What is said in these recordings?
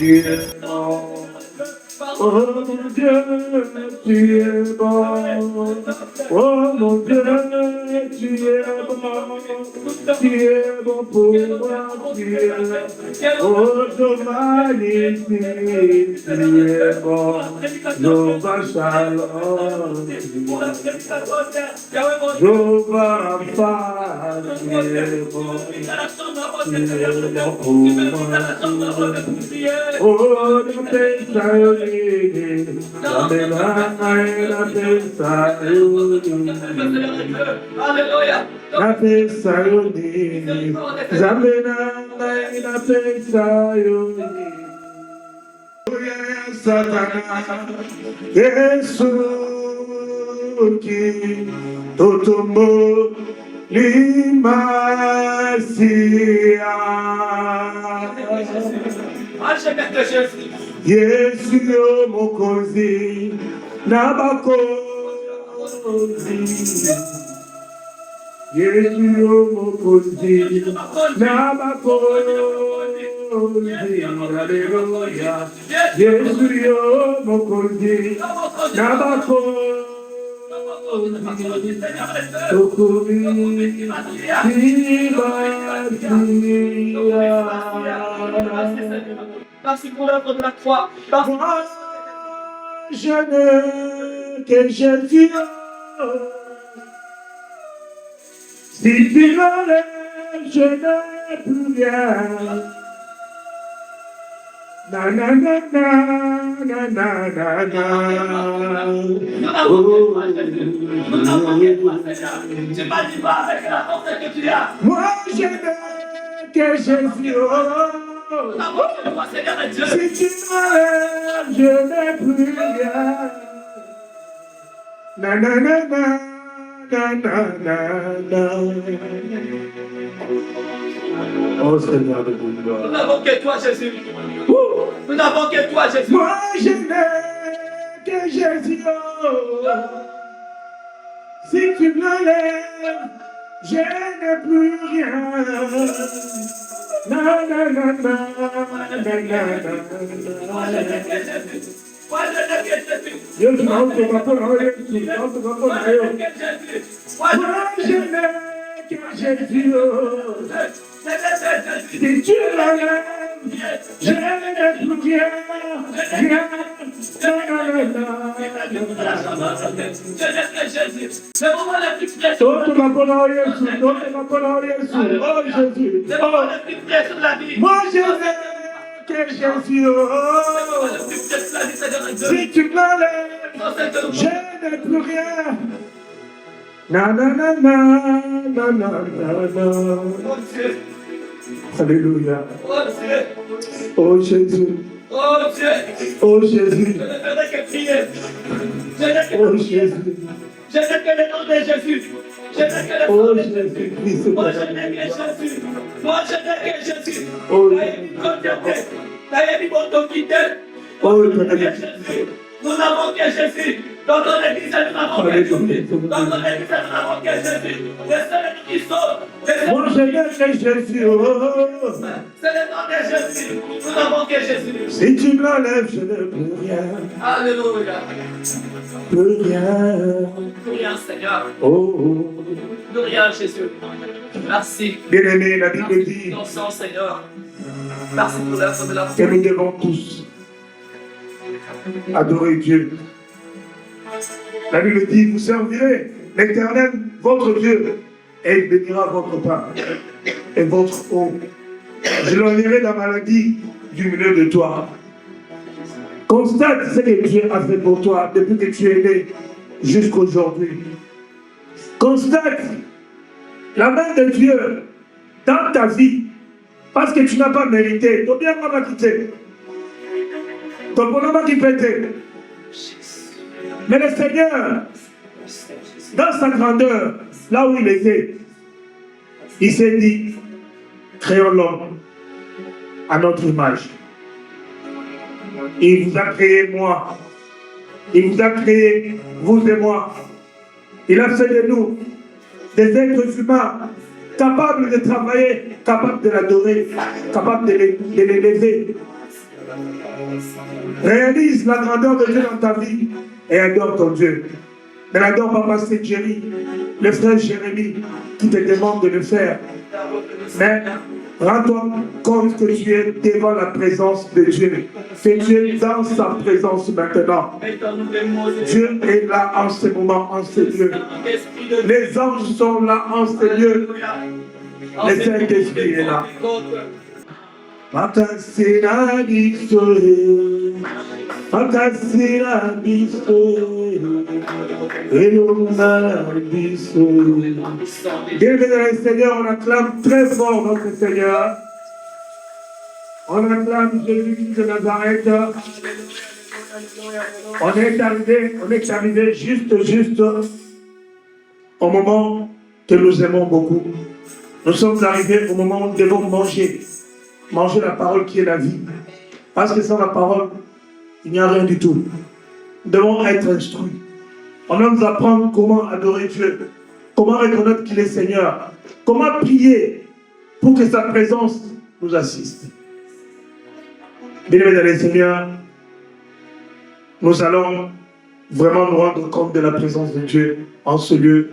tu es bon. Oh mon Dieu, tu es bon. Oh mon Dieu, tu es bon. Tu es bon pour moi, tu es bon. Oh, Jehovah Nissi, tu es bon. Jehovah Shalom, Jehovah Rapha, tu es bon. Tu es bon pour moi. Oh, la paix, Yesu yo mokozi nabakozi Yesu yo mokozi nabakozi Hallelujah Yesu yo mokozi nabakozi Merci pour l'œuvre de la croix. Moi, je n'ai que Jésus. Si tu m'enlèves, je n'ai plus rien. Na na na na na na na na. Moi, je n'ai que Jésus. Si tu m'enlèves, je n'ai plus rien. Na na na na na na na na. Oh Seigneur de gloire. Nous n'avons que toi, Jésus. Nous n'avons que toi, Jésus. Moi, je n'ai que Jésus. Si tu m'enlèves, je n'ai plus rien. Na na na na na na na. Dieu n'a pas pour rien. Moi, je n'ai que Jésus. Si tu m'enlèves, je n'ai plus rien. Rien. Moi je n'ai que Jésus. Si tu m'enlèves, je n'ai plus rien. Na na na na na na na. Alléluia. Oh Jésus. Oh Dieu. Oh Jésus. Je ne ferai que prier. Je n'ai que Oh Jésus. Je n'ai que le nom de Jésus. Je n'ai que le Oh nom de Jésus. Jésus. Moi je n'ai que Jésus. Moi je n'ai que Jésus. Oh nous n'avons que Jésus. Dans ton église, nous n'avons que Jésus. Dans ton église, nous n'avons que Jésus. Les seuls qui sauvent. Moi je n'ai que Jésus. C'est le nom de Jésus. Nous n'avons que Jésus. Si tu me l'enlèves, je n'ai plus rien. Alléluia. Plus rien. Plus rien, Seigneur. Oh. Plus rien, Jésus. Merci. Bien-aimé, la Bible dit Ton sang, Seigneur. Merci pour l'œuvre de la foi. que nous devons tous adorer Dieu. La Bible dit, vous servirez l'Éternel, votre Dieu, et il bénira votre pain et votre eau. Je l'enverrai la maladie du milieu de toi. Constate ce que Dieu a fait pour toi depuis que tu es né jusqu'aujourd'hui. Constate la main de Dieu dans ta vie parce que tu n'as pas mérité. Ton bien va quitter. Ton bonheur va quitter. Mais le Seigneur, dans sa grandeur, là où il était, il s'est dit, créons l'homme à notre image. Il vous a créé moi. Il vous a créé, vous et moi. Il a fait de nous des êtres humains capables de travailler, capables de l'adorer, capables de l'élever. Réalise la grandeur de Dieu dans ta vie et adore ton Dieu. Ne l'adore pas Pasteur Jerry, le frère Jérémie qui te demande de le faire. Mais rends-toi compte que tu es devant la présence de Dieu. Que tu es dans sa présence maintenant. Dieu est là en ce moment, en ce lieu. Les anges sont là en ce lieu. Le Saint-Esprit est là. Makasira bisoe, makasira bisoe, elomala bisoe. Bien-aimés dans le Seigneur, on acclame très fort notre Seigneur. On acclame Jésus de Nazareth. On est arrivé juste au moment que nous aimons beaucoup. Nous sommes arrivés au moment où nous devons manger la parole qui est la vie. Parce que sans la parole, il n'y a rien du tout. Nous devons être instruits. On doit nous apprendre comment adorer Dieu, comment reconnaître qu'il est Seigneur, comment prier pour que sa présence nous assiste. Bien-aimés dans le Seigneur, nous allons vraiment nous rendre compte de la présence de Dieu en ce lieu.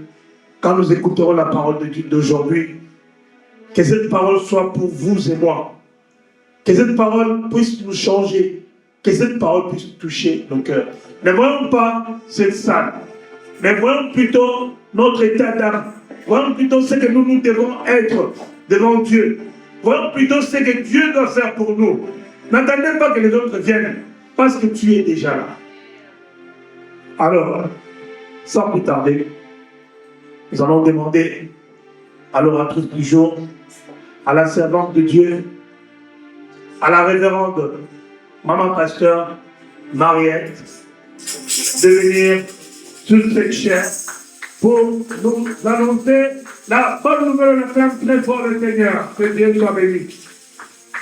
Quand nous écouterons la parole de Dieu d'aujourd'hui, que cette parole soit pour vous et moi. Que cette parole puisse nous changer. Que cette parole puisse toucher nos cœurs. Ne voyons pas cette salle, mais voyons plutôt notre état d'âme. Voyons plutôt ce que nous devons être devant Dieu. Voyons plutôt ce que Dieu doit faire pour nous. N'attendez pas que les autres viennent, parce que tu es déjà là. Alors, sans plus tarder, nous allons demander à l'oratrice du jour, à la servante de Dieu, à la révérende Maman Pasteur Mariette, de venir sur cette chaire pour nous annoncer la bonne nouvelle. On acclame très fort le Seigneur. Que Dieu soit béni.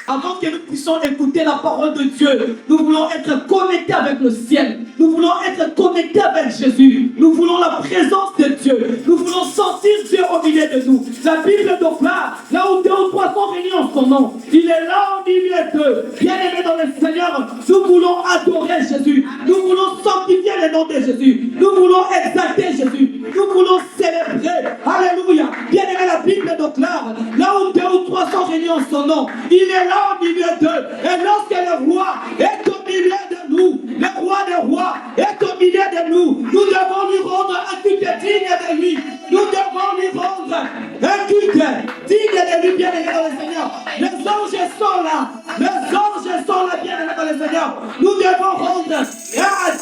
Avant que nous puissions écouter la parole de Dieu, nous voulons être connectés avec le ciel. Nous voulons être connectés avec Jésus. Nous voulons la présence de Dieu. Nous voulons sentir Dieu au milieu de nous. La Bible déclare, là où 2 ou 3 sont réunis en son nom, il est là au milieu d'eux. Bien-aimés dans le Seigneur, nous voulons adorer Jésus. Nous voulons sanctifier le nom de Jésus. Nous voulons exalter Jésus. Nous voulons célébrer. Alléluia. Bien-aimés, la Bible déclare, là où 2 ou 3 sont réunis en son nom, il est là au milieu d'eux. Et lorsque le roi est au milieu de nous, le roi des rois est au milieu de nous, nous devons lui rendre un culte digne de lui. Nous devons lui rendre un culte digne de lui, bien-aimé dans le Seigneur. Les anges sont là. Les anges sont là, bien-aimé dans le Seigneur. Nous devons rendre à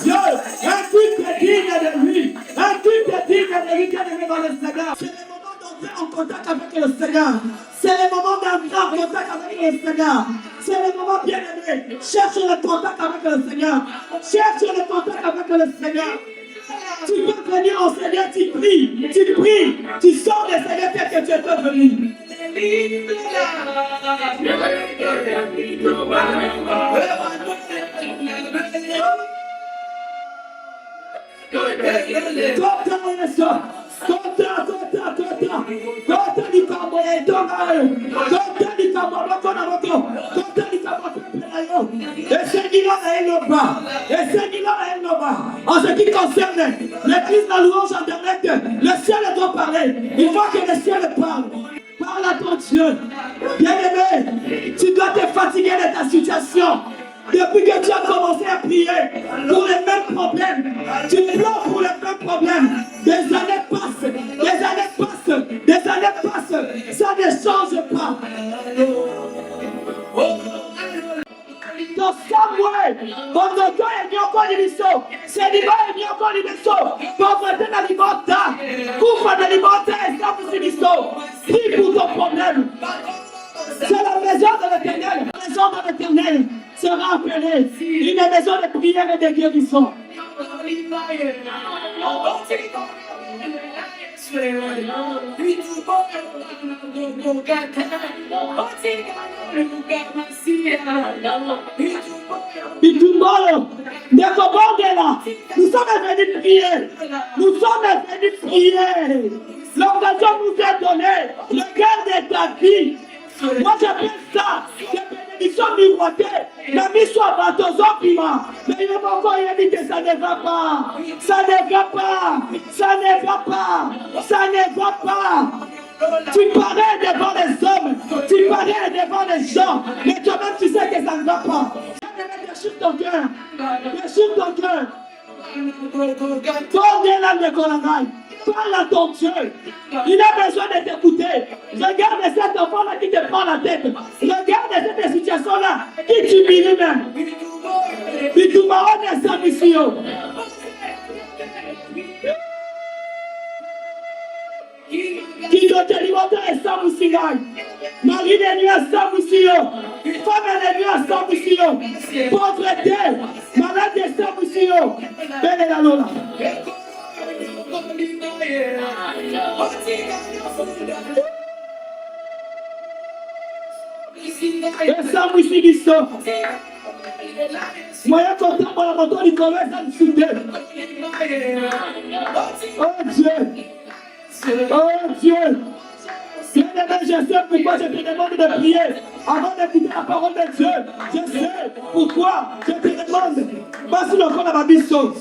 Dieu un culte digne de lui. Un culte digne de lui, bien-aimé dans le Seigneur. C'est le moment d'entrer en contact avec le Seigneur. C'est le moment d'entrer en contact avec le Seigneur. C'est le moment, bien-aimé. Cherche le contact avec le Seigneur. Cherche le contact avec le Seigneur. Tu peux venir au Seigneur, tu pries, tu sors des Seigneur tel que tu es venu. En ce qui concerne l'église de la louange internet, le ciel doit parler. Il faut que le ciel parle. Parle à ton Dieu. Bien-aimé, tu dois te fatiguer de ta situation. Depuis que tu as commencé à prier pour les mêmes problèmes, tu pleures pour les mêmes problèmes. Des années passent, des années passent, des années passent. Ça ne change pas. Dans Samuel, Bondoto est mis encore l'émission. Célibat est mis encore l'émission. Pauvreté dans l'immorta. Couvre de l'immorta et ça pour l'émission. Prie pour ton problème. C'est la maison de l'Éternel. La maison de l'Éternel sera appelée une maison de prière et de guérison. Nous sommes venus prier. Nous sommes venus prier. L'occasion nous est donnée. Regarde ta vie. Moi j'appelle ça des bénédictions miroitées. La vie soit piment. Mais il est encore, il a dit que ça ne va pas. Ça ne va pas. Ça ne va pas. Ça ne va pas. Tu parais devant les hommes, tu parais devant les gens, mais toi-même tu sais que ça ne va pas. Déchire ton cœur, déchire ton cœur. Tourne l'âme de Colangay, parle à ton Dieu. Il a besoin de t'écouter. Regarde cet enfant-là qui te prend la tête. Regarde cette situation-là qui t'humilie même. Bitumaro ne s'amissio. Qui doit te livrer à Samusingai. Marie est nuit à Samusio. Femme est nuit à Samusio. Pauvreté. Malade de Samusio. Belle est la Lola. Et Samusigiso. Moi, je suis content pour la moto du commerce à discuter. Oh Dieu. Oh Dieu! Bien-aimé, je sais pourquoi je te demande de prier avant d'écouter la parole de Dieu. Je sais pourquoi je te demande. Parce que l'on a ma mission.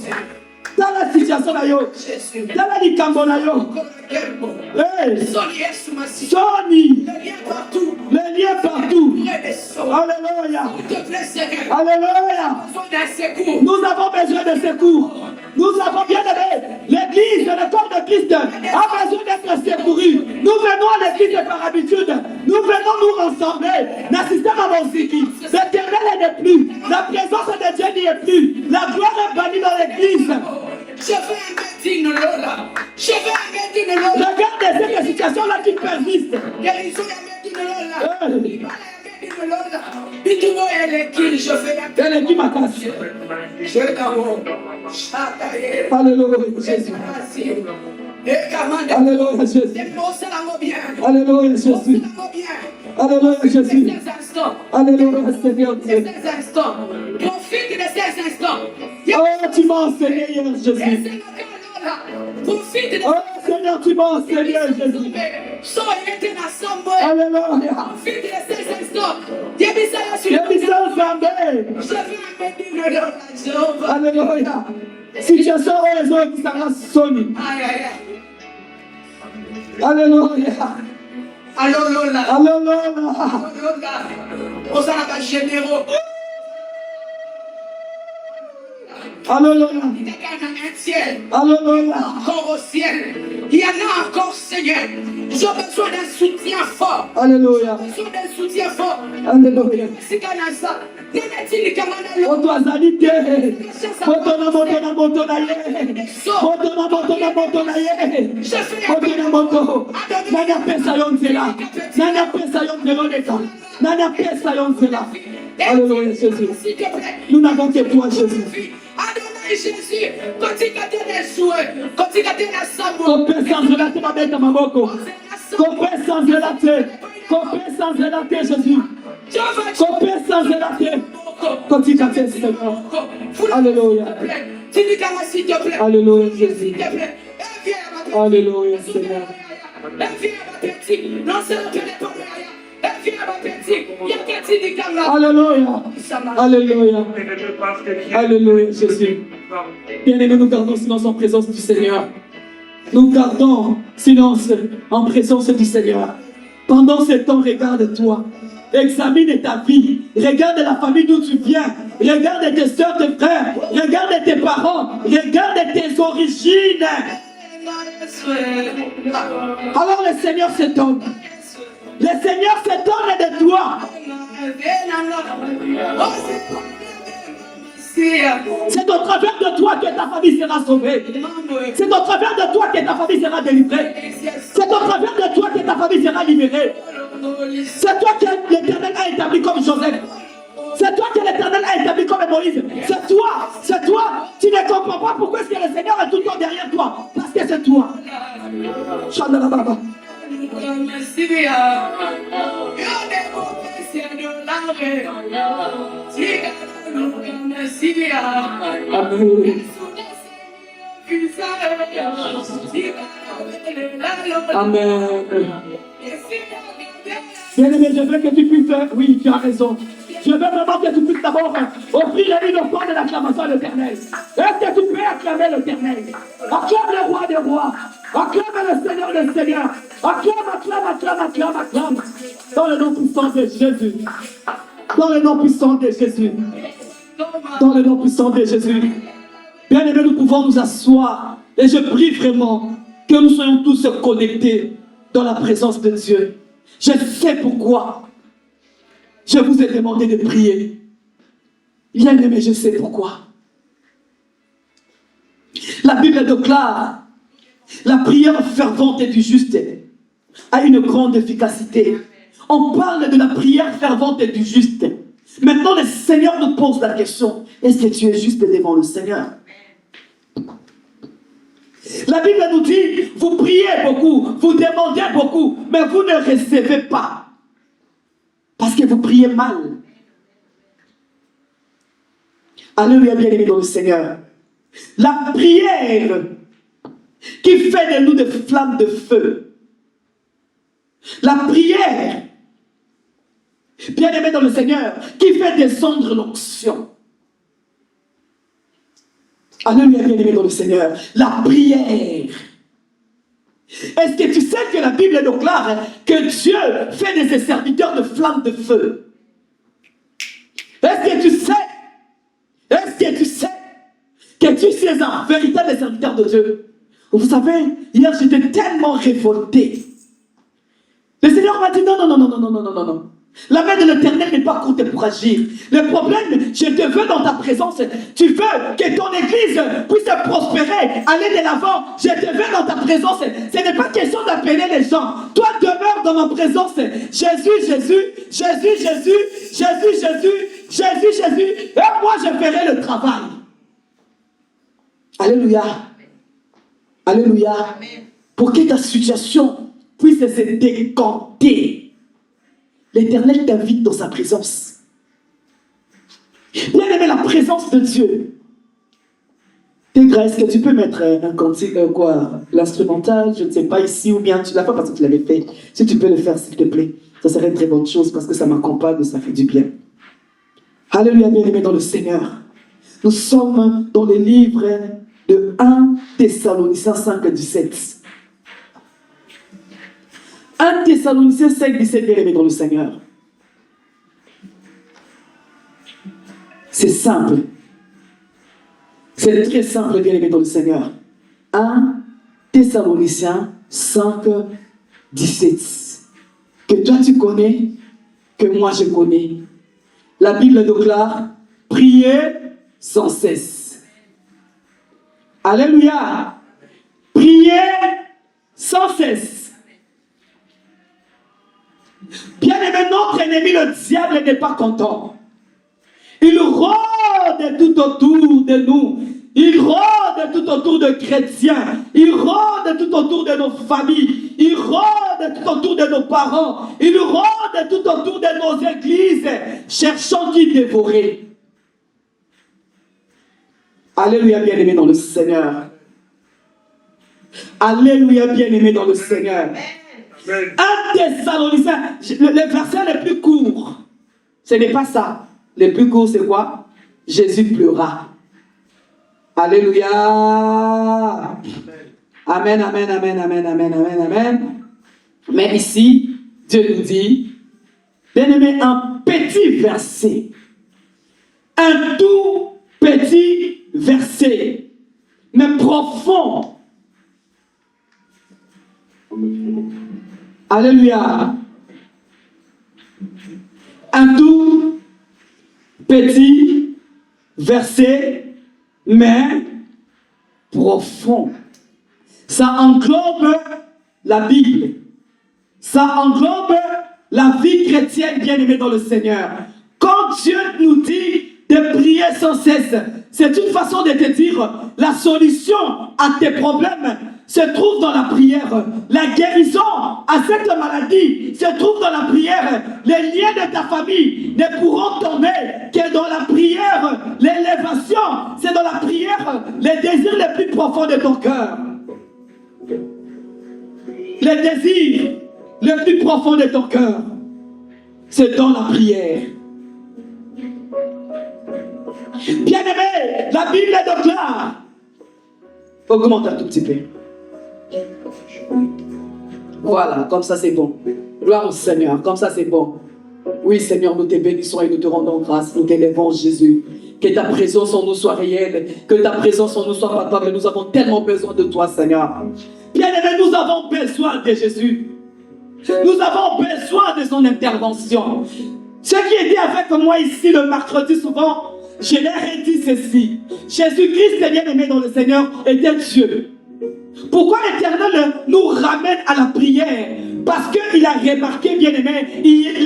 Dans la situation là, dans la likambo là, hey, Sony, les liens partout. Alléluia. Alléluia. Nous avons besoin de secours. Nous avons bien aimé. L'église, le corps de Christ a besoin d'être secouru. Nous venons à l'église par habitude. Nous venons nous rassembler. Le système a musique. L'éternel n'est plus. La présence de Dieu n'y est plus. La gloire est bannie dans l'église. Je fais un meeting là. Je fais un meeting là. Regarde cette situation-là qui persiste. Guérison un meeting là. Je fais la Elle est qui ma casse. Je d'abord. Alléluia Jésus. Alléluia Jésus. Alléluia Jésus. Alléluia Jésus. Alléluia Seigneur Dieu. Profite de ces instants. Oh, tu m'as enseigné hier Jésus. Profite de Oh Seigneur, tu m'as enseigné Jésus. Alléluia. Profite de ces instants. Alléluia. Situation heureuse qui sera Sony. Alléluia. Alléluia. Alléluia. Osana généraux. Alléluia. Alléluia. Encore au ciel. Il y en a encore, Seigneur. J'ai besoin d'un soutien fort. Alléluia. J'ai besoin d'un soutien fort. Alléluia. Si tu as ça, n'es-tu pas mal Oto azali te. Moto na moto na ye. Moto na moto na ye. Moto na moto. Nana pesa yo nzela. Nana pesa yo nzela leka. Nana pesa yo nzela. Alléluia Jésus. S'il te plaît. Nous n'avons que toi Jésus. Adonai Jésus. Continue à te jouer. Continue à te l'assembler. Kopé sans nzela te babeta maboko. Kopé sans nzela te. Kopé sans nzela te Jésus. Kopé sans nzela te. Continue à te Seigneur. Alléluia. S'il te plaît. Alléluia Jésus. S'il te plaît. Alléluia Seigneur. Alléluia. Alléluia. Alléluia Jésus. Bien-aimés, nous gardons silence en présence du Seigneur. Nous gardons silence en présence du Seigneur. Pendant ce temps, regarde-toi. Examine ta vie. Regarde la famille d'où tu viens. Regarde tes soeurs, tes frères. Regarde tes parents. Regarde tes origines. Alors le Seigneur s'étonne. Le Seigneur s'étonne de toi. C'est au travers de toi que ta famille sera sauvée. C'est au travers de toi que ta famille sera délivrée. C'est au travers de toi que ta famille sera libérée. C'est toi que l'Éternel a établi comme Joseph. C'est toi que l'Éternel a établi comme Moïse. C'est toi. Tu ne comprends pas pourquoi est-ce que le Seigneur est tout le temps derrière toi. Parce que c'est toi. Chandala Baba. Amen. Bien-aimé, je veux que tu puisses faire. Oui, tu as raison. Je veux vraiment que tu puisses d'abord offrir une offrande de l'acclamation à l'Éternel. Est-ce que tu peux acclamer l'Éternel? Acclame le roi des rois. Acclame le Seigneur des seigneurs. Acclame. Dans le nom puissant de Jésus. Dans le nom puissant de Jésus. Dans le nom puissant de Jésus. Bien-aimés, nous pouvons nous asseoir. Et je prie vraiment que nous soyons tous connectés dans la présence de Dieu. Je sais pourquoi. Je vous ai demandé de prier. Bien-aimés, je sais pourquoi. La Bible déclare, la prière fervente et du juste a une grande efficacité. On parle de la prière fervente et du juste. Maintenant, le Seigneur nous pose la question, est-ce que tu es juste devant le Seigneur? La Bible nous dit, vous priez beaucoup, vous demandez beaucoup, mais vous ne recevez pas. Parce que vous priez mal. Alléluia, bien-aimés dans le Seigneur. La prière qui fait de nous des flammes de feu. La prière, bien-aimés dans le Seigneur, qui fait descendre l'onction. Alléluia, bien-aimés dans le Seigneur. La prière. Est-ce que tu sais que la Bible déclare que Dieu fait de ses serviteurs de flammes de feu? Est-ce que tu sais que tu es un véritable serviteur de Dieu? Vous savez, hier j'étais tellement révolté. Le Seigneur m'a dit non. La main de l'Éternel n'est pas courte pour agir. Le problème, je te veux dans ta présence. Tu veux que ton église puisse prospérer, aller de l'avant. Je te veux dans ta présence. Ce n'est pas question d'appeler les gens. Toi, demeure dans ma présence. Jésus. Et moi, je ferai le travail. Alléluia. Alléluia. Pour que ta situation puisse se décanter. L'Éternel t'invite dans sa présence. Bien aimé, la présence de Dieu. Est-ce que tu peux mettre un cantique, l'instrumental, je ne sais pas ici, ou bien tu l'as pas parce que tu l'avais fait. Si tu peux le faire, s'il te plaît, ça serait une très bonne chose parce que ça m'accompagne, ça fait du bien. Alléluia, bien aimé dans le Seigneur. Nous sommes dans les livres de 1 Thessaloniciens 5, 17. 1 Thessaloniciens 5, 17, bien aimé dans le Seigneur. C'est simple. C'est très simple, bien aimé dans le Seigneur. 1 Thessaloniciens 5, 17. Que toi tu connais, que moi je connais. La Bible déclare, priez sans cesse. Alléluia. Priez sans cesse. Bien aimé, notre ennemi, le diable, n'est pas content. Il rôde tout autour de nous. Il rôde tout autour de chrétiens. Il rôde tout autour de nos familles. Il rôde tout autour de nos parents. Il rôde tout autour de nos églises, cherchant qui dévorer. Alléluia, bien-aimé dans le Seigneur. Alléluia, bien-aimé dans le Seigneur. 1 Thessaloniciens, le verset le plus court, ce n'est pas ça. Le plus court, c'est quoi? Jésus pleura. Alléluia. Amen, amen, amen, amen, amen, amen, amen. Mais ici, Dieu nous dit, bien-aimé, un petit verset. Un tout petit verset, mais profond. Alléluia. Un tout petit verset, mais profond. Ça englobe la Bible. Ça englobe la vie chrétienne bien-aimée dans le Seigneur. Quand Dieu nous dit de prier sans cesse, c'est une façon de te dire la solution à tes problèmes se trouve dans la prière. La guérison à cette maladie se trouve dans la prière. Les liens de ta famille ne pourront tomber que dans la prière. L'élévation, c'est dans la prière. Les désirs les plus profonds de ton cœur. Les désirs les plus profonds de ton cœur, c'est dans la prière. Bien-aimé, la Bible déclare. Augmente un tout petit peu. Voilà, comme ça c'est bon. Gloire au Seigneur, comme ça c'est bon. Oui Seigneur, nous te bénissons et nous te rendons grâce. Nous t'élèvons Jésus. Que ta présence en nous soit réelle. Que ta présence en nous soit palpable. Nous avons tellement besoin de toi Seigneur. Bien-aimé, nous avons besoin de Jésus. Nous avons besoin de son intervention. Ceux qui étaient avec moi ici le mercredi souvent, je leur ai dit ceci. Jésus-Christ, bien-aimé dans le Seigneur, était Dieu. Pourquoi l'Éternel nous ramène à la prière? Parce qu'il a remarqué, bien-aimé,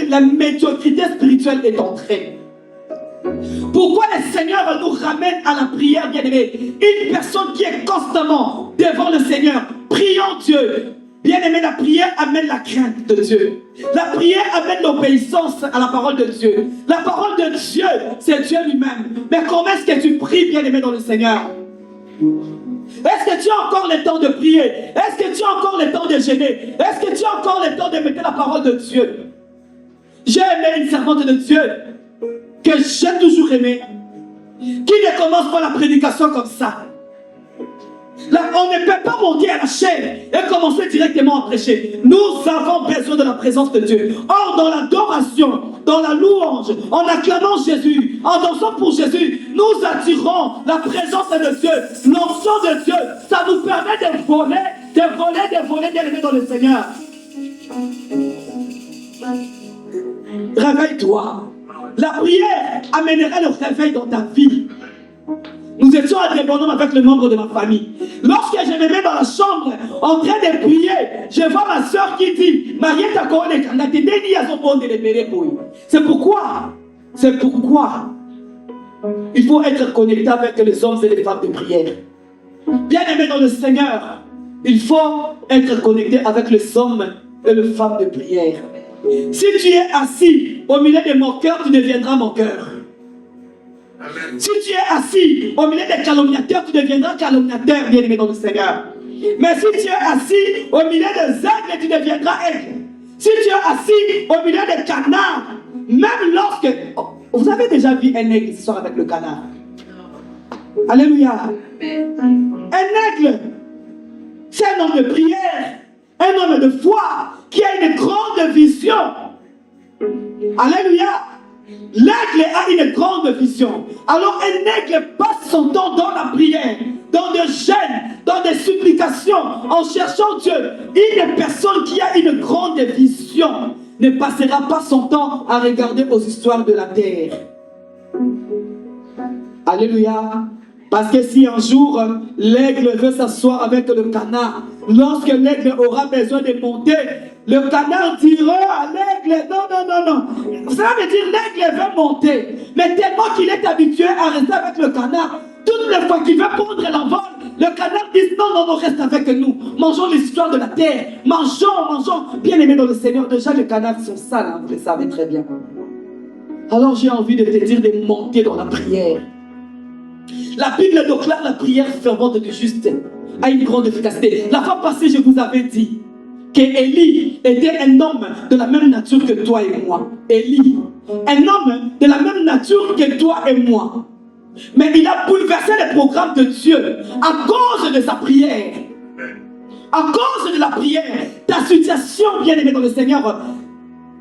la médiocrité spirituelle est entrée. Pourquoi le Seigneur nous ramène à la prière, bien-aimé? Une personne qui est constamment devant le Seigneur, priant Dieu. Bien-aimé, la prière amène la crainte de Dieu. La prière amène l'obéissance à la parole de Dieu. La parole de Dieu, c'est Dieu lui-même. Mais comment est-ce que tu pries, bien-aimé, dans le Seigneur? Est-ce que tu as encore le temps de prier? Est-ce que tu as encore le temps de jeûner? Est-ce que tu as encore le temps de mettre la parole de Dieu? J'ai aimé une servante de Dieu que j'ai toujours aimée, qui ne commence pas la prédication comme ça. Là, on ne peut pas monter à la chaîne et commencer directement à prêcher. Nous avons besoin de la présence de Dieu. Or, dans l'adoration, dans la louange, en acclamant Jésus, en dansant pour Jésus, nous attirons la présence de Dieu, l'onction de Dieu. Ça nous permet de voler, d'élever dans le Seigneur. Réveille-toi. La prière amènera le réveil dans ta vie. Nous étions à Débonhomme avec le membre de ma famille. Lorsque je me mets dans la chambre en train de prier, je vois ma soeur qui dit c'est pourquoi il faut être connecté avec les hommes et les femmes de prière. Bien aimé dans le Seigneur, il faut être connecté avec les hommes et les femmes de prière. Si tu es assis au milieu de mon cœur, tu deviendras mon cœur. Si tu es assis au milieu des calomniateurs, tu deviendras calomniateur, bien aimé dans le Seigneur. Mais si tu es assis au milieu des aigles, tu deviendras aigle. Si tu es assis au milieu des canards, même lorsque... Vous avez déjà vu un aigle ce soir avec le canard? Alléluia. Un aigle, c'est un homme de prière, un homme de foi qui a une grande vision. Alléluia. L'aigle a une grande vision. Alors un aigle passe son temps dans la prière, dans des jeûnes, dans des supplications, en cherchant Dieu. Une personne qui a une grande vision ne passera pas son temps à regarder aux histoires de la terre. Alléluia. Parce que si un jour l'aigle veut s'asseoir avec le canard, lorsque l'aigle aura besoin de monter, le canard dira à l'aigle, non. Ça veut dire l'aigle veut monter. Mais tellement qu'il est habitué à rester avec le canard, toutes les fois qu'il veut prendre l'envol, le canard dit non, reste avec nous. Mangeons l'histoire de la terre. Mangeons. Bien aimé dans le Seigneur, déjà les canards sont sales, hein, vous le savez très bien. Alors j'ai envie de te dire de monter dans la prière. La Bible déclare la prière fervente du juste a une grande efficacité. La fois passée, je vous avais dit qu'Élie était un homme de la même nature que toi et moi. Élie, un homme de la même nature que toi et moi. Mais il a bouleversé le programme de Dieu à cause de sa prière. À cause de la prière, ta situation, bien-aimée dans le Seigneur,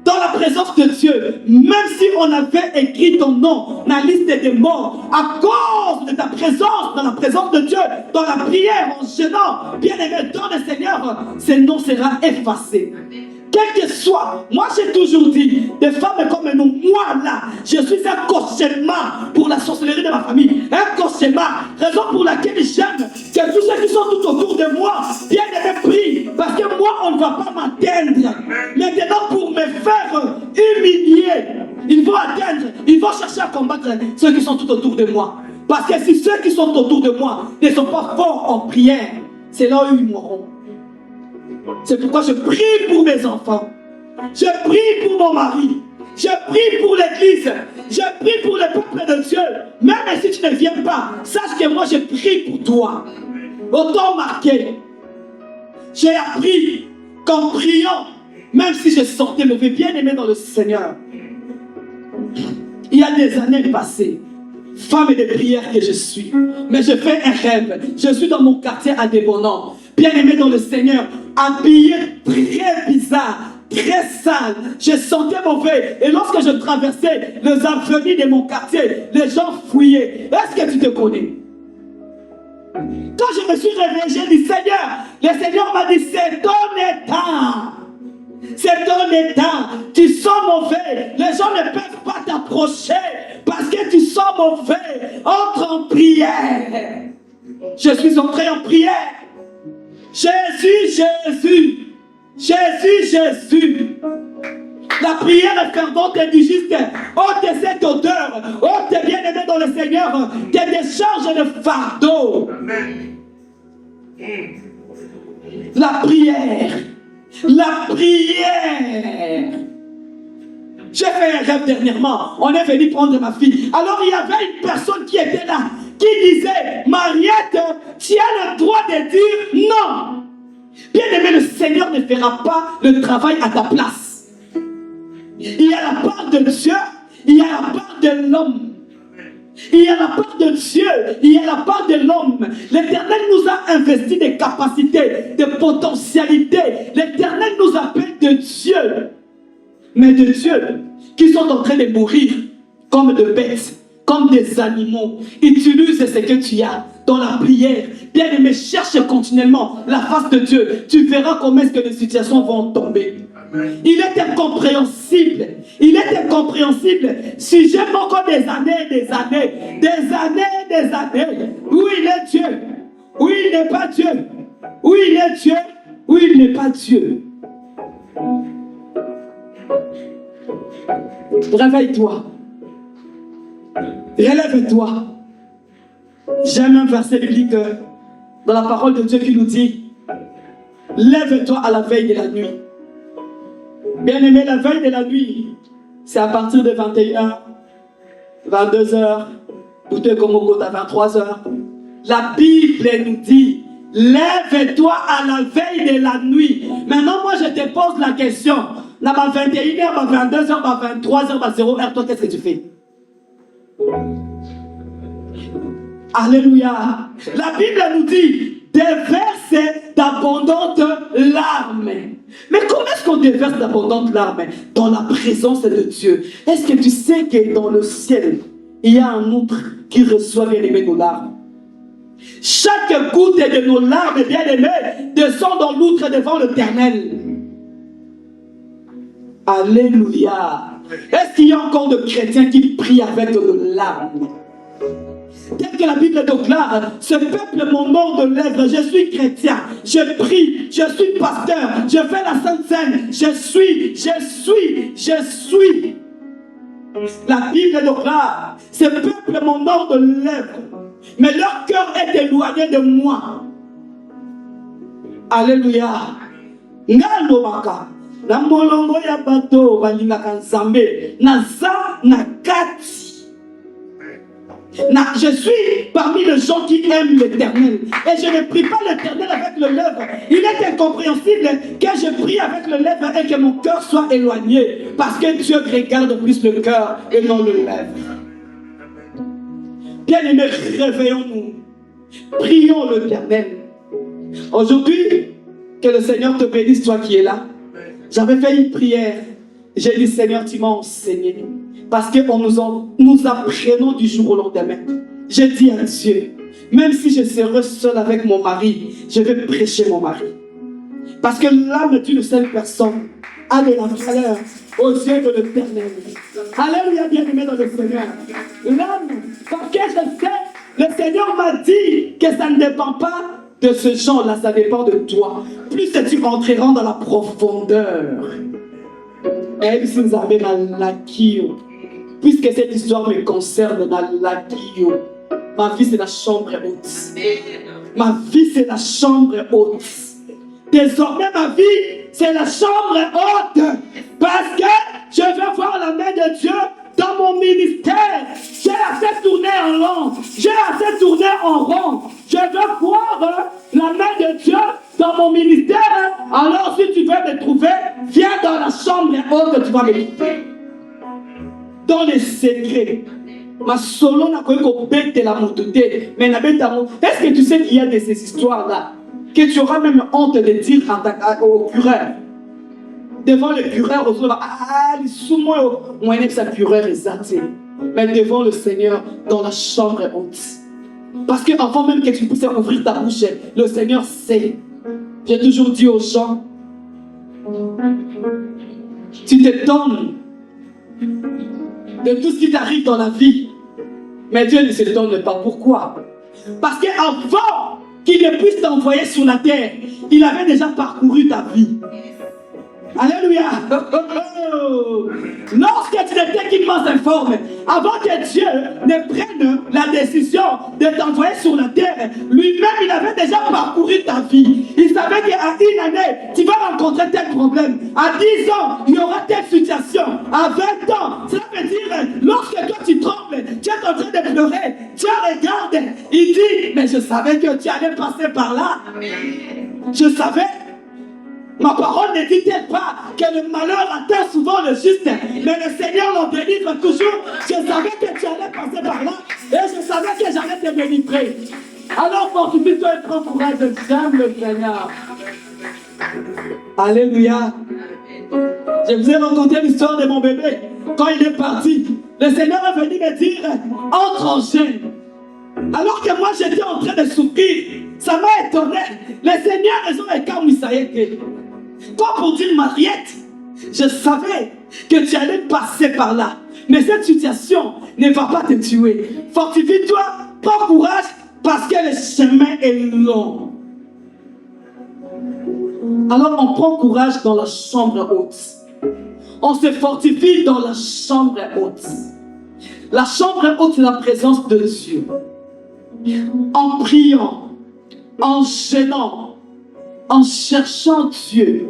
dans la présence de Dieu, même si on avait écrit ton nom dans la liste des morts, à cause de ta présence, dans la présence de Dieu, dans la prière, en jeûnant, bien-aimé dans le Seigneur, ce nom sera effacé. Quel que soit, moi j'ai toujours dit, des femmes comme nous, moi là, je suis un cauchemar pour la sorcellerie de ma famille, un cauchemar, raison pour laquelle j'aime que tous ceux qui sont tout autour de moi viennent me prier, parce que moi on ne va pas m'atteindre. Maintenant pour me faire humilier, ils vont chercher à combattre ceux qui sont tout autour de moi. Parce que si ceux qui sont autour de moi ne sont pas forts en prière, c'est là où ils mourront. C'est pourquoi je prie pour mes enfants. Je prie pour mon mari. Je prie pour l'église. Je prie pour le peuple de Dieu. Même si tu ne viens pas, sache que moi je prie pour toi. Autant marqué. J'ai appris qu'en priant, même si je sentais mauvais, bien aimé dans le Seigneur, il y a des années passées, femme de prière que je suis. Mais je fais un rêve. Je suis dans mon quartier à Débonant, bien-aimé dans le Seigneur, habillé très bizarre, très sale. Je sentais mauvais. Et lorsque je traversais les avenues de mon quartier, les gens fouillaient. Est-ce que tu te connais? Quand je me suis réveillé, j'ai dit Seigneur, le Seigneur m'a dit c'est ton état. C'est ton état. Tu sens mauvais. Les gens ne peuvent pas t'approcher parce que tu sens mauvais. Entre en prière. Je suis entré en prière. Jésus, Jésus. Jésus, Jésus. La prière est fervente et du juste. Ôte cette odeur. Ôte bien-aimé dans le Seigneur. Te décharge de fardeau. La prière. La prière. J'ai fait un rêve dernièrement. On est venu prendre ma fille. Alors il y avait une personne qui était là, qui disait, Mariette, tu as le droit de dire non. Bien aimé, le Seigneur ne fera pas le travail à ta place. Il y a la part de Dieu, il y a la part de l'homme. Il y a la part de Dieu, il y a la part de l'homme. L'Éternel nous a investi des capacités, des potentialités. L'Éternel nous appelle de Dieu, mais de Dieu, qui sont en train de mourir comme des bêtes, comme des animaux. Utilise ce que tu as dans la prière. Bien-aimé, cherche continuellement la face de Dieu. Tu verras comment est-ce que les situations vont tomber. Il est incompréhensible. Il est incompréhensible. Si j'ai encore des années, des années, des années, des années. Où il est Dieu? Où il n'est pas Dieu? Où il est Dieu? Où il n'est pas Dieu? Réveille-toi. Relève-toi. J'aime un verset biblique dans la parole de Dieu qui nous dit: lève-toi à la veille de la nuit. Bien-aimé, la veille de la nuit, c'est à partir de 21h, 22h, ou de Komoko à 23h. La Bible nous dit: lève-toi à la veille de la nuit. Maintenant, moi, je te pose la question. Là, à 21h, à 22h, à 23h, à 0h, toi, qu'est-ce que tu fais? Alléluia. La Bible nous dit: déverse d'abondantes larmes. Mais comment est-ce qu'on déverse d'abondantes larmes? Dans la présence de Dieu. Est-ce que tu sais que dans le ciel, il y a un outre qui reçoit bien-aimé nos larmes? Chaque goutte de nos larmes, bien-aimé, descend dans l'outre devant l'Éternel. Alléluia. Est-ce qu'il y a encore de chrétiens qui prient avec de larmes? Tel que la Bible déclare, ce peuple m'honore de lèvres, je suis chrétien, je prie, je suis pasteur, je fais la Sainte Seine, je suis. La Bible déclare, ce peuple m'honore de lèvres, mais leur cœur est éloigné de moi. Alléluia. Ngalo maka, na molongo ya bato balingaka Nzambe, naza na kati. Je suis parmi les gens qui aiment l'Éternel. Et je ne prie pas l'Éternel avec le lèvre. Il est incompréhensible que je prie avec le lèvre et que mon cœur soit éloigné. Parce que Dieu regarde plus le cœur et non le lèvre. Bien-aimés, réveillons-nous. Prions l'Éternel. Aujourd'hui, que le Seigneur te bénisse, toi qui es là. J'avais fait une prière. J'ai dit: Seigneur, tu m'as enseigné. Parce que nous apprenons du jour au lendemain. Je dis à Dieu, même si je serai seul avec mon mari, je vais prêcher mon mari. Parce que l'âme d'une seule personne a de la valeur aux yeux de l'Éternel. Alléluia, bien-aimé dans le Seigneur. L'âme, parce que je sais, le Seigneur m'a dit que ça ne dépend pas de ce genre-là, ça dépend de toi. Plus tu entreras dans la profondeur. Et si nous avons la kio. Puisque cette histoire me concerne dans la Guillaume, ma vie c'est la chambre haute. Ma vie c'est la chambre haute. Désormais ma vie c'est la chambre haute. Parce que je veux voir la main de Dieu dans mon ministère. J'ai assez tourné en rond. J'ai assez tourné en rond. Je veux voir la main de Dieu dans mon ministère. Alors si tu veux me trouver, viens dans la chambre haute que tu vas me trouver. Dans les secrets Ma solo n'a pas bête la montée, mais la bête à mon. Est-ce que tu sais qu'il y a de ces histoires-là que tu auras même honte de dire au cureur? Devant le cureur, les sous-moi, moi, je suis cureur exact. Mais devant le Seigneur, dans la chambre haute. Parce qu'avant même que tu puisses ouvrir ta bouche, le Seigneur sait. J'ai toujours dit aux gens, tu t'étonnes de tout ce qui t'arrive dans la vie. Mais Dieu ne s'étonne pas. Pourquoi? Parce qu'avant qu'il ne puisse t'envoyer sur la terre, il avait déjà parcouru ta vie. Alléluia. Lorsque tu n'étais qu'une masse informe, avant que Dieu ne prenne la décision de t'envoyer sur la terre, lui-même, il avait déjà parcouru ta vie. Il savait qu'à une année, tu vas rencontrer tel problème. À 10 ans, il y aura telle situation. À 20 ans, cela veut dire, lorsque toi tu trembles, tu es en train de pleurer, Dieu regarde, il dit, mais je savais que tu allais passer par là. Je savais. Ma parole ne dit-elle pas que le malheur atteint souvent le juste, mais le Seigneur l'en délivre toujours. Je savais que tu allais passer par là et je savais que j'allais te délivrer. Alors fortifie-toi et prends courage, j'aime le Seigneur. Alléluia. Je vous ai raconté l'histoire de mon bébé. Quand il est parti, le Seigneur est venu me dire, entre en chaîne. Alors que moi j'étais en train de souffrir, ça m'a étonné. Le Seigneur a raison et quand il savait. Comme pour dire Mariette, je savais que tu allais passer par là. Mais cette situation ne va pas te tuer. Fortifie-toi, prends courage, parce que le chemin est long. Alors on prend courage dans la chambre haute. On se fortifie dans la chambre haute. La chambre haute, c'est la présence de Dieu. En priant, en gênant, en cherchant Dieu.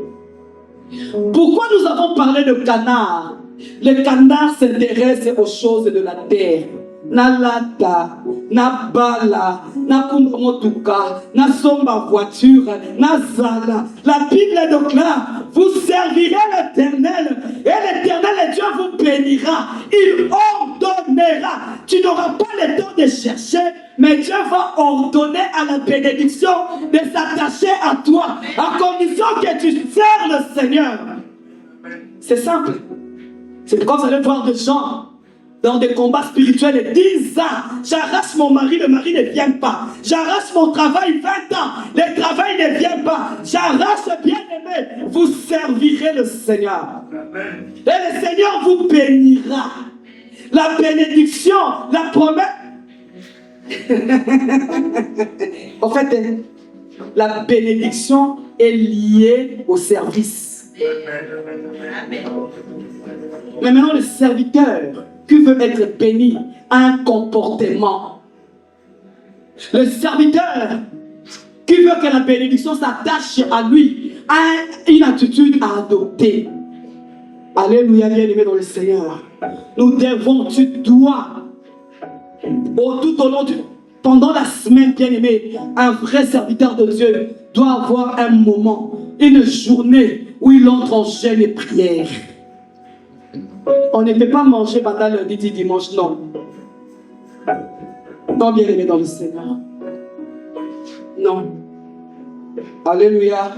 Pourquoi nous avons parlé de canard? Le canard s'intéresse aux choses de la terre. Na lata, na bala, na kumotuka, na somba voiture, na zala. La Bible déclare, vous servirez l'Éternel et l'Éternel Dieu vous bénira. Il ordonnera. Tu n'auras pas le temps de chercher, mais Dieu va ordonner à la bénédiction de s'attacher à toi, à condition que tu sers le Seigneur. C'est simple. C'est pourquoi vous allez voir des gens dans des combats spirituels et 10 ans, j'arrache mon mari, le mari ne vient pas. J'arrache mon travail, 20 ans, le travail ne vient pas. J'arrache bien-aimé, vous servirez le Seigneur. Et le Seigneur vous bénira. La bénédiction, la promesse. En fait, la bénédiction est liée au service. Mais maintenant, le serviteur qui veut être béni a un comportement. Le serviteur qui veut que la bénédiction s'attache à lui a une attitude à adopter. Alléluia, bien-aimé dans le Seigneur. Nous devons, tu dois, tout au long pendant la semaine, bien-aimé, un vrai serviteur de Dieu doit avoir un moment, une journée où il entre en jeûne et prière. On ne peut pas manger pendant le lundi, dimanche, non. Non, bien-aimé dans le Seigneur. Non. Alléluia.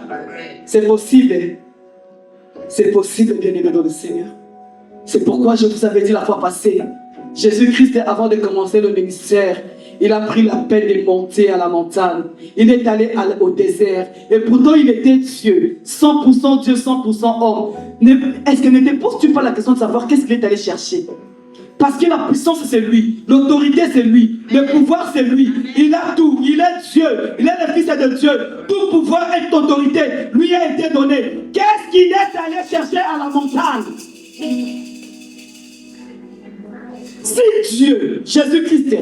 C'est possible. C'est possible, bien-aimé dans le Seigneur. C'est pourquoi je vous avais dit la fois passée, Jésus-Christ, avant de commencer le ministère, il a pris la peine de monter à la montagne. Il est allé au désert. Et pourtant, il était Dieu. 100% Dieu, 100% homme. Est-ce que ne te poses-tu pas la question de savoir qu'est-ce qu'il est allé chercher? Parce que la puissance, c'est lui. L'autorité, c'est lui. Le pouvoir, c'est lui. Il a tout. Il est Dieu. Il est le Fils de Dieu. Tout pouvoir et autorité lui a été donné. Qu'est-ce qu'il est allé chercher à la montagne? Si Dieu, Jésus-Christ,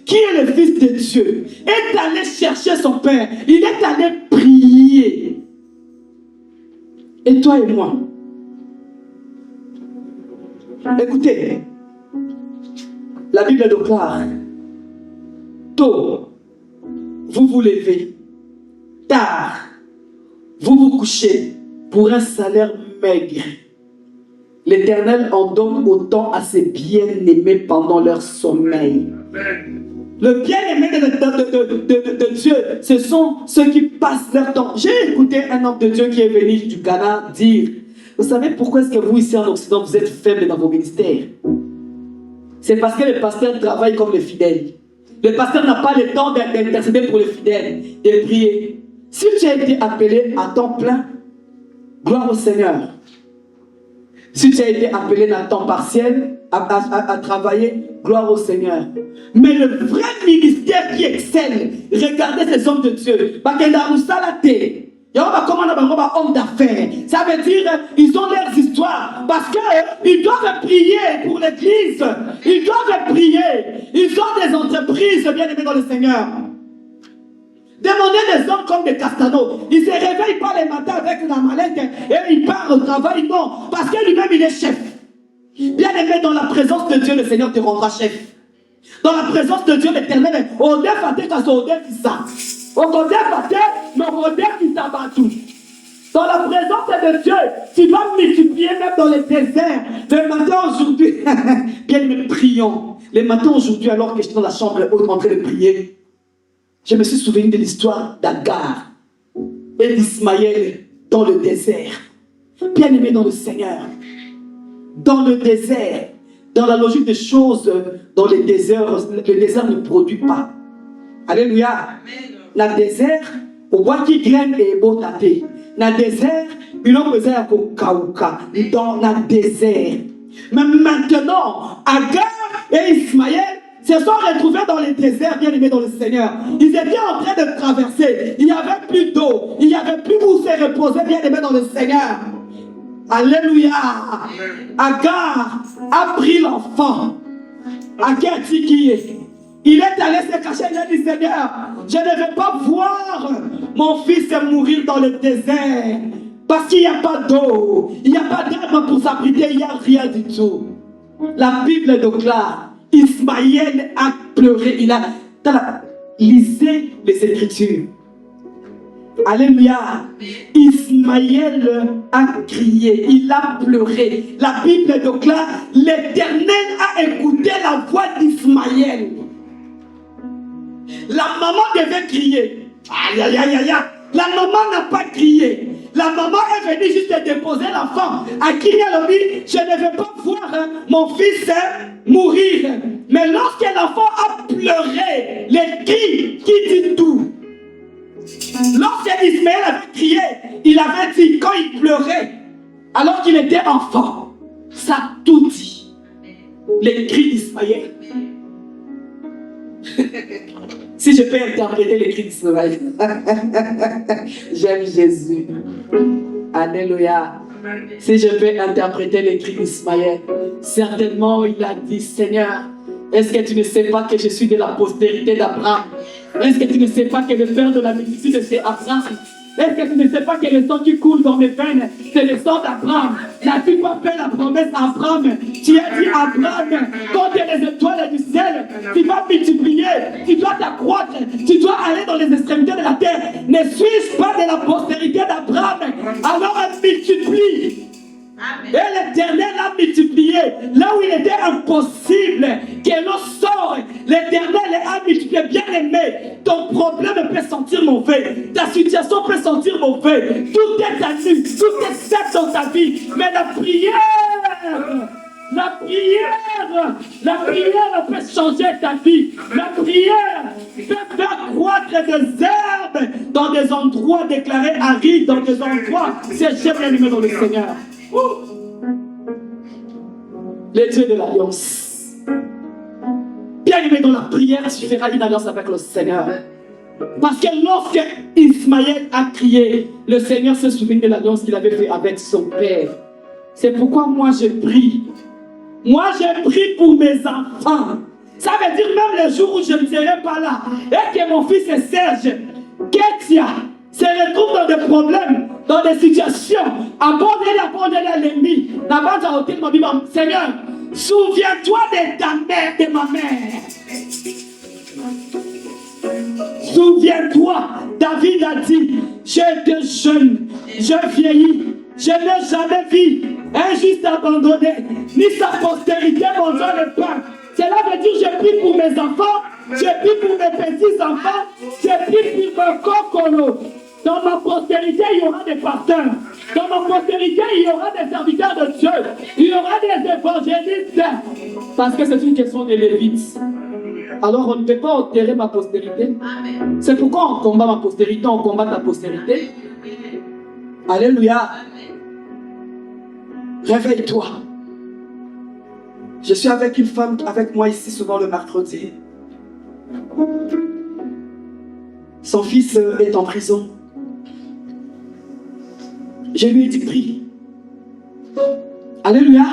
qui est le Fils de Dieu, est allé chercher son Père, il est allé prier. Et toi et moi, écoutez, la Bible déclare, tôt, vous vous levez, tard, vous vous couchez pour un salaire maigre. L'Éternel en donne autant à ses bien-aimés pendant leur sommeil. Le bien-aimé de Dieu, ce sont ceux qui passent leur temps. J'ai écouté un homme de Dieu qui est venu du Ghana dire, vous savez pourquoi est-ce que vous ici en Occident, vous êtes faibles dans vos ministères? C'est parce que les pasteurs travaillent comme les fidèles. Le pasteur n'a pas le temps d'intercéder pour les fidèles, de prier. Si tu as été appelé à temps plein, gloire au Seigneur. Si tu as été appelé à temps partiel, à travailler, gloire au Seigneur. Mais le vrai ministère qui excelle, regardez ces hommes de Dieu. Homme d'affaires. Ça veut dire ils ont leurs histoires. Parce qu'ils doivent prier pour l'église. Ils doivent prier. Ils ont des entreprises bien aimées dans le Seigneur. Demandez des hommes comme des Castano. Il se réveille pas les matins avec la mallette et il part au travail. Non, parce que lui-même il est chef. Bien aimé, dans la présence de Dieu, le Seigneur te rendra chef. Dans la présence de Dieu, l'Éternel, dans la présence de Dieu, tu dois multiplier même dans les déserts. Le matin aujourd'hui, bien aimé, prions. Les matins aujourd'hui, alors que j'étais dans la chambre haute en train de prier, je me suis souvenu de l'histoire d'Agar et d'Ismaël dans le désert. Bien aimé dans le Seigneur. Dans le désert, dans la logique des choses, dans le désert ne produit pas. Alléluia. Dans le désert, au bois qui graine et beau tapé. Dans le désert, il a besoin de kauka. Dans le désert. Mais maintenant, Agar et Ismaël se sont retrouvés dans le désert, bien aimés dans le Seigneur. Ils étaient en train de traverser. Il n'y avait plus d'eau. Il n'y avait plus où se reposer, bien aimés dans le Seigneur. Alléluia. Agar a pris l'enfant. Agar dit qui est. Il est allé se cacher. Il a dit, Seigneur, je ne vais pas voir mon fils mourir dans le désert. Parce qu'il n'y a pas d'eau. Il n'y a pas d'arbre pour s'abriter. Il n'y a rien du tout. La Bible déclare, Ismaël a pleuré. Il a lisé les Écritures. Alléluia. Ismaël a crié, il a pleuré. La Bible déclare, l'Éternel a écouté la voix d'Ismaël. La maman devait crier. Aïe, aïe, aïe, aïe. La maman n'a pas crié. La maman est venue juste déposer l'enfant. À qui elle a dit, je ne vais pas voir mon fils mourir. Mais lorsque l'enfant a pleuré, les cris qui dit tout. Lorsque Ismaël avait crié, il avait dit, quand il pleurait, alors qu'il était enfant, ça a tout dit. Les cris d'Ismaël. Si je peux interpréter les cris d'Ismaël. J'aime Jésus. Alléluia. Si je peux interpréter les cris d'Ismaël, certainement il a dit, Seigneur, est-ce que tu ne sais pas que je suis de la postérité d'Abraham? Est-ce que tu ne sais pas que le père de la multitude c'est Abraham? Est-ce que tu ne sais pas que le sang qui coule dans mes veines, c'est le sang d'Abraham? N'as-tu pas fait la promesse à Abraham? Tu as dit à Abraham, quand tu es les étoiles du ciel, tu vas multiplier, tu dois t'accroître, tu dois aller dans les extrémités de la terre. Ne suis-je pas de la postérité d'Abraham? Alors elle multiplie. Et l'Éternel a multiplié là où il était impossible que l'on sorte. L'Éternel a multiplié. Bien aimé, ton problème peut sentir mauvais, ta situation peut sentir mauvais, tout est annulé, tout est fait dans ta vie. Mais la prière peut changer ta vie. La prière peut faire croître des herbes dans des endroits déclarés arides, dans des endroits séchés, bien aimé dans le Seigneur. Les dieux de l'alliance. Bien aimé, dans la prière, tu feras une alliance avec le Seigneur. Parce que lorsque Ismaël a crié, le Seigneur se souvient de l'alliance qu'il avait fait avec son père. C'est pourquoi moi je prie. Moi je prie pour mes enfants. Ça veut dire même le jour où je ne serai pas là et que mon fils Serge, Ketia, se retrouve dans des problèmes, dans des situations, abandonné l'ennemi. Seigneur, souviens-toi de ta mère, de ma mère. Souviens-toi, David a dit, j'étais jeune, je vieillis, je n'ai jamais vu un juste abandonné, ni sa postérité mangera le pain. Cela veut dire je prie pour mes enfants, je prie pour mes petits-enfants, je prie pour mon cocolo. Dans ma postérité, il y aura des pasteurs. Dans ma postérité, il y aura des serviteurs de Dieu. Il y aura des évangélistes. Parce que c'est une question de lévites. Alors on ne peut pas enterrer ma postérité. C'est pourquoi on combat ma postérité, on combat ta postérité. Alléluia. Réveille-toi. Je suis avec une femme avec moi ici souvent le mercredi. Son fils est en prison. Je lui ai dit prie. Alléluia.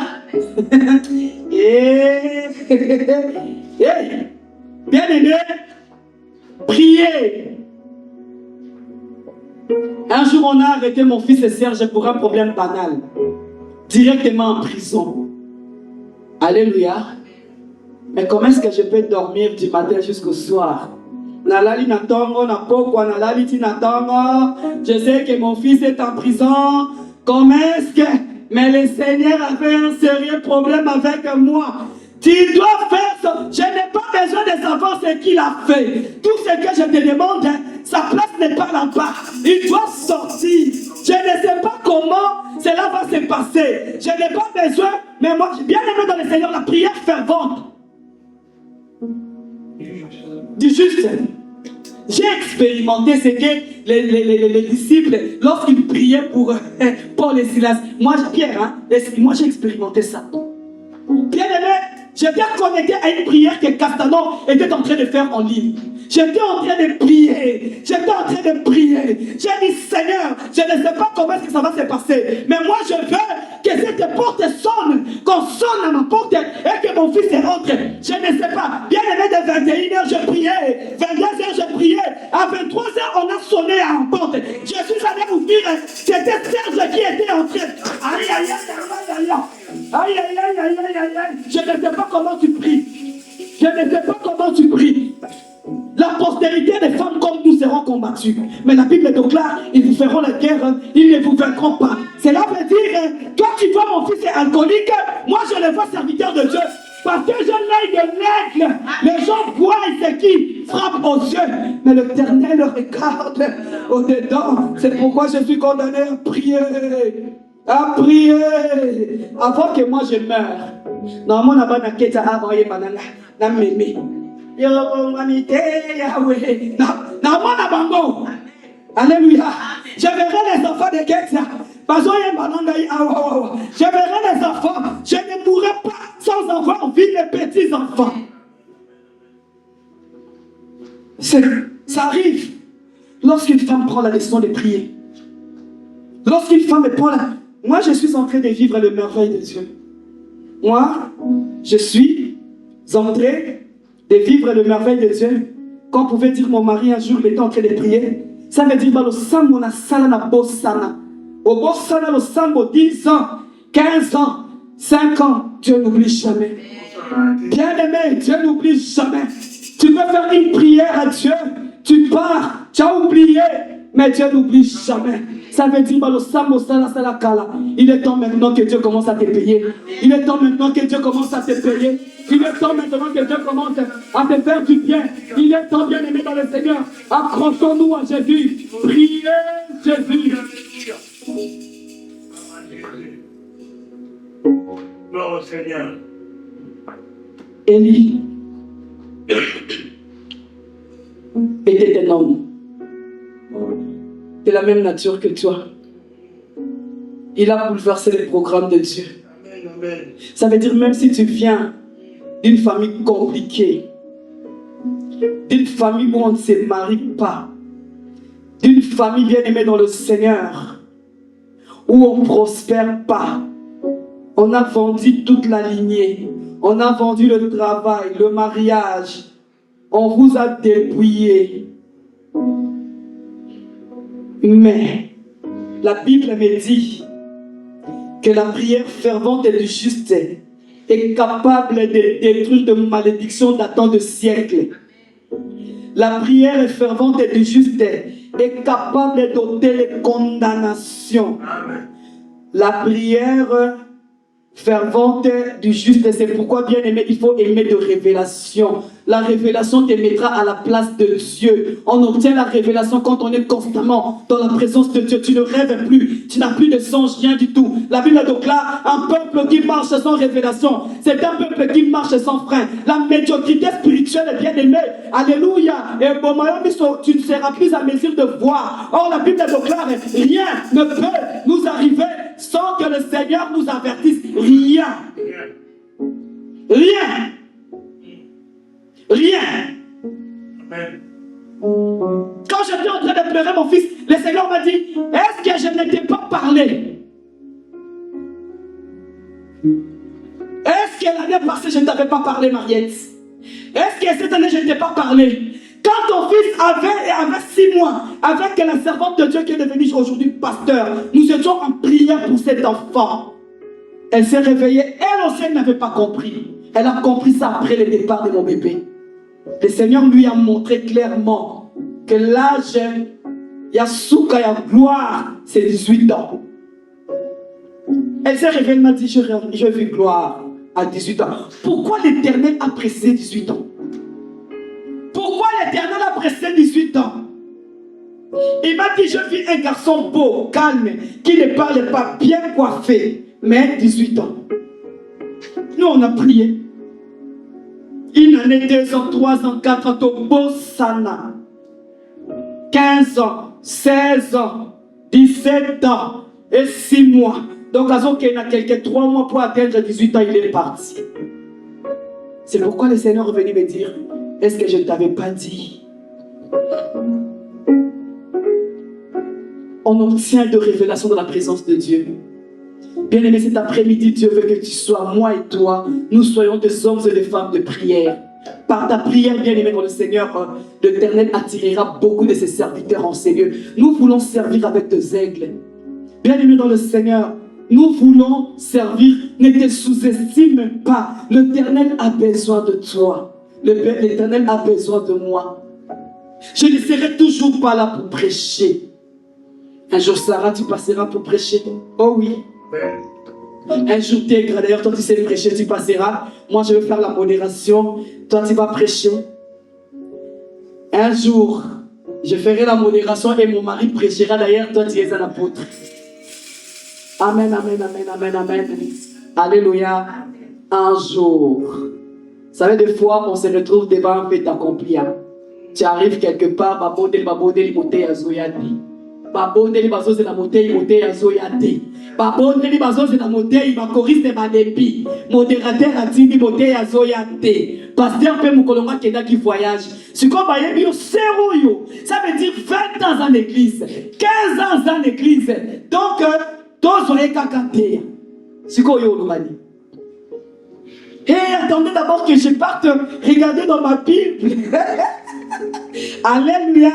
Bien-aimé, priez. Un jour, on a arrêté mon fils et Serge pour un problème banal. Directement en prison. Alléluia. Mais comment est-ce que je peux dormir du matin jusqu'au soir? Je sais que mon fils est en prison. Comment est-ce que... Mais le Seigneur avait un sérieux problème avec moi. Tu dois faire ça. Je n'ai pas besoin de savoir ce qu'il a fait. Tout ce que je te demande, sa place n'est pas là-bas. Il doit sortir. Je ne sais pas comment cela va se passer. Je n'ai pas besoin, mais moi, j'ai bien aimé dans le Seigneur la prière fervente. Du juste. J'ai expérimenté ce que les disciples, lorsqu'ils priaient pour Paul et Silas, moi j'ai expérimenté ça. Bien aimé, j'étais connecté à une prière que Castanon était en train de faire en ligne. J'étais en train de prier. J'étais en train de prier. J'ai dit, Seigneur, je ne sais pas comment est-ce que ça va se passer. Mais moi, je veux que cette porte sonne. Qu'on sonne à ma porte et que mon fils rentre. Je ne sais pas. Bien aimé, de 21h, je priais. 22h, je priais. À 23h, on a sonné à la porte. Je suis allé ouvrir. C'était Serge qui était entré. Aïe, aïe, aïe, aïe, aïe, aïe. Aïe, aïe, aïe, aïe, aïe, aïe, aïe. Je ne sais pas comment tu pries. Je ne sais pas comment tu pries. La postérité des femmes comme nous seront combattues. Mais la Bible déclare, ils vous feront la guerre, ils ne vous vaincront pas. Cela veut dire, toi tu vois mon fils est alcoolique, moi je le vois serviteur de Dieu. Parce que je l'ai de l'aigle. Les gens voient ce qui frappe aux yeux. Mais l'Éternel regarde au-dedans. C'est pourquoi je suis condamné à prier. À prier. Avant que moi je meure. Normalement, on a dit na mémé. Alléluia. Je verrai les enfants de Ketsia. Je verrai les enfants. Je ne mourrai pas sans avoir vu les petits enfants. Ça arrive lorsqu'une femme prend la décision de prier. Lorsqu'une femme prend la... Moi, je suis en train de vivre les merveilles de Dieu. Moi, je suis en train de vivre les merveilles de Dieu. Quand on pouvait dire mon mari un jour, il était en train de prier. Ça veut dire, le sambo na sala na bossana. Au bossana, le sambo 10 ans, 15 ans, 5 ans. Dieu n'oublie jamais. Bien aimé, Dieu n'oublie jamais. Tu peux faire une prière à Dieu. Tu pars, tu as oublié. Mais Dieu n'oublie jamais. Ça veut dire, le sambo sala sala kala. Il est temps maintenant que Dieu commence à te payer. Il est temps maintenant que Dieu commence à te payer. Il est temps maintenant que Dieu commence à te faire du bien. Il est temps, bien aimé dans le Seigneur. Accrochons-nous à Jésus. Priez Jésus. Gloire au Seigneur. Élie était un homme de la même nature que toi. Il a bouleversé les programmes de Dieu. Amen, amen. Ça veut dire même si tu viens d'une famille compliquée, d'une famille où on ne se marie pas, d'une famille bien aimée dans le Seigneur, où on ne prospère pas, on a vendu toute la lignée, on a vendu le travail, le mariage, on vous a dépouillé. Mais la Bible me dit que la prière fervente et du juste est capable de détruire de malédictions datant de siècles. La prière fervente et du juste est capable d'ôter les condamnations. La prière fervente du juste. C'est pourquoi, bien aimé, il faut aimer de révélation. La révélation te mettra à la place de Dieu. On obtient la révélation quand on est constamment dans la présence de Dieu. Tu ne rêves plus, tu n'as plus de songe, rien du tout. La Bible déclare un peuple qui marche sans révélation. C'est un peuple qui marche sans frein. La médiocrité spirituelle est bien aimée. Alléluia. Et bon, tu ne seras plus à mesure de voir. Or, la Bible déclare rien ne peut nous arriver sans que le Seigneur nous avertisse. Rien. Rien. Rien. Amen. Quand j'étais en train de pleurer mon fils, le Seigneur m'a dit, est-ce que je ne t'ai pas parlé? Est-ce que l'année passée je ne t'avais pas parlé, Mariette? Est-ce que cette année je ne t'ai pas parlé? Quand ton fils avait 6 mois, avec la servante de Dieu qui est devenue aujourd'hui pasteur, nous étions en prière pour cet enfant. Elle s'est réveillée, elle aussi elle n'avait pas compris. Elle a compris ça après le départ de mon bébé. Le Seigneur lui a montré clairement que l'âge Yasuka ya gloire, c'est 18 ans. Elle s'est réveillée, elle m'a dit, je vis gloire à 18 ans. Pourquoi l'Éternel a pressé 18 ans? Pourquoi l'Éternel a pressé 18 ans? Il m'a dit, je vis un garçon beau, calme, qui ne parle pas, bien coiffé, mais 18 ans. Nous, on a prié. Une année, 2 ans, 3 ans, 4 ans, Tobo Sana. 15 ans, 16 ans, 17 ans et 6 mois. Donc, là, il y a quelques 3 mois pour atteindre 18 ans, il est parti. C'est pourquoi le Seigneur est venu me dire, est-ce que je ne t'avais pas dit? On obtient de révélations dans la présence de Dieu. Bien-aimé, cet après-midi, Dieu veut que tu sois, moi et toi, nous soyons des hommes et des femmes de prière. Par ta prière, bien-aimé dans le Seigneur, l'Éternel attirera beaucoup de ses serviteurs en ces lieux. Nous voulons servir avec des aigles. Bien-aimé dans le Seigneur, nous voulons servir. Ne te sous-estime pas. L'Éternel a besoin de toi. L'Éternel a besoin de moi. Je ne serai toujours pas là pour prêcher. Un jour, Sarah, tu passeras pour prêcher. Oh oui. Un jour, Tégre, d'ailleurs, toi tu sais prêcher, tu passeras. Moi, je vais faire la modération. Toi, tu vas prêcher. Un jour, je ferai la modération et mon mari prêchera. D'ailleurs, toi, tu es un apôtre. Amen, amen, amen, amen, amen. Alléluia. Un jour. Vous savez, des fois, on se retrouve devant un fait accompli. Tu arrives quelque part, babodel, moté, azoyati. Babodel, bazose, la moté, azoyati. Babodel, bazose, la moté, choriste, badepi. Modérateur, atini, moté, azoyati. Pasteur, pe mukolonga, keda qui voyage. Si comme bayebi yo, zéro yo. Ça veut dire 20 ans en église, 15 ans en église. Donc, tous on est cacanté. C'est quoi yo, l'Omani? Et attendez d'abord que je parte regarder dans ma Bible. Alléluia.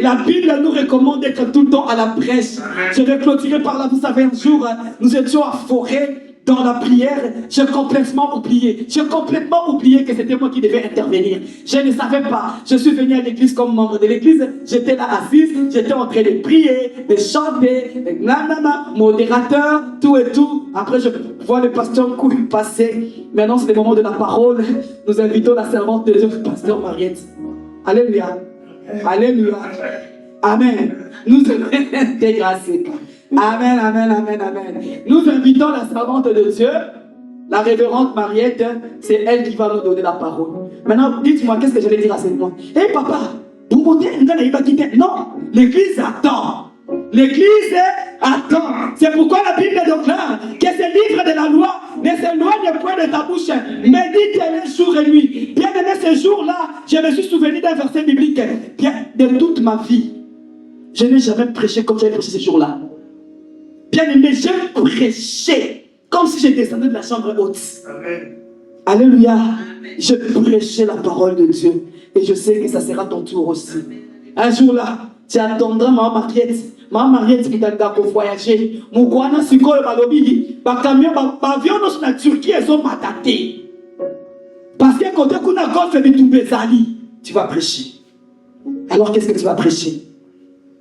La Bible nous recommande d'être tout le temps à la prêche. Je vais clôturer par là. Vous savez, un jour, nous étions à Forêt dans la prière. J'ai complètement oublié. J'ai complètement oublié que c'était moi qui devais intervenir. Je ne savais pas. Je suis venu à l'église comme membre de l'église. J'étais là assise. J'étais en train de prier, de chanter, de nanana, modérateur, tout et tout. Après, je vois le pasteur Couille passer. Maintenant, c'est le moment de la parole. Nous invitons la servante de Dieu, le pasteur Mariette. Alléluia. Alléluia. Amen. Nous intégrer. Amen, amen, amen, amen. Nous invitons la servante de Dieu, la révérende Mariette, c'est elle qui va nous donner la parole. Maintenant, dites-moi, qu'est-ce que j'allais dire à cette moi? Hé papa, pour monter, non, l'église attend. L'église attend. C'est pourquoi la Bible déclare que ce livre de la loi ne s'éloigne point de ta bouche. Médite-le jour et nuit. Bien aimé, ce jour-là, je me suis souvenu d'un verset biblique. Bien, de toute ma vie, je n'ai jamais prêché comme j'avais prêché ce jour-là. Bien aimé, j'ai prêché comme si je descendais de la chambre haute. Amen. Alléluia. Je prêchais la parole de Dieu. Et je sais que ça sera ton tour aussi. Un jour-là, tu attendras maman Mariette. Maman Mariette qui t'a voyager. Mon guana siko le balobi. Ba camion, ba avion dans la Turquie, elles ont mataté. Parce que quand tu as golfe de tout bezali, tu vas prêcher. Alors qu'est-ce que tu vas prêcher?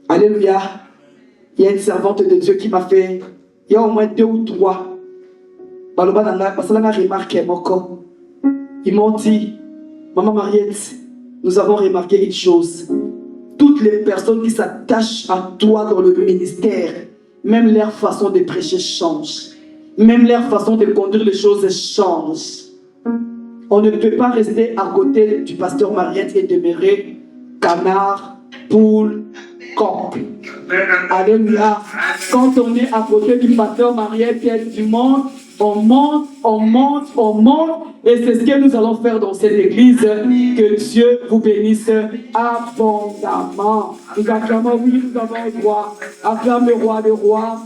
Alléluia. Il y a une servante de Dieu qui m'a fait, il y a au moins 2 ou 3. Ils m'ont dit, Maman Mariette, nous avons remarqué une chose. Toutes les personnes qui s'attachent à toi dans le ministère, même leur façon de prêcher change. Même leur façon de conduire les choses change. On ne peut pas rester à côté du pasteur Mariette et demeurer canard, poule, coq. Alléluia. Quand on est à côté du pasteur Mariette et du monde, on monte, on monte, on monte. Et c'est ce que nous allons faire dans cette église. Que Dieu vous bénisse abondamment. Nous acclamons, oui, nous avons le roi. Acclame le roi, le roi.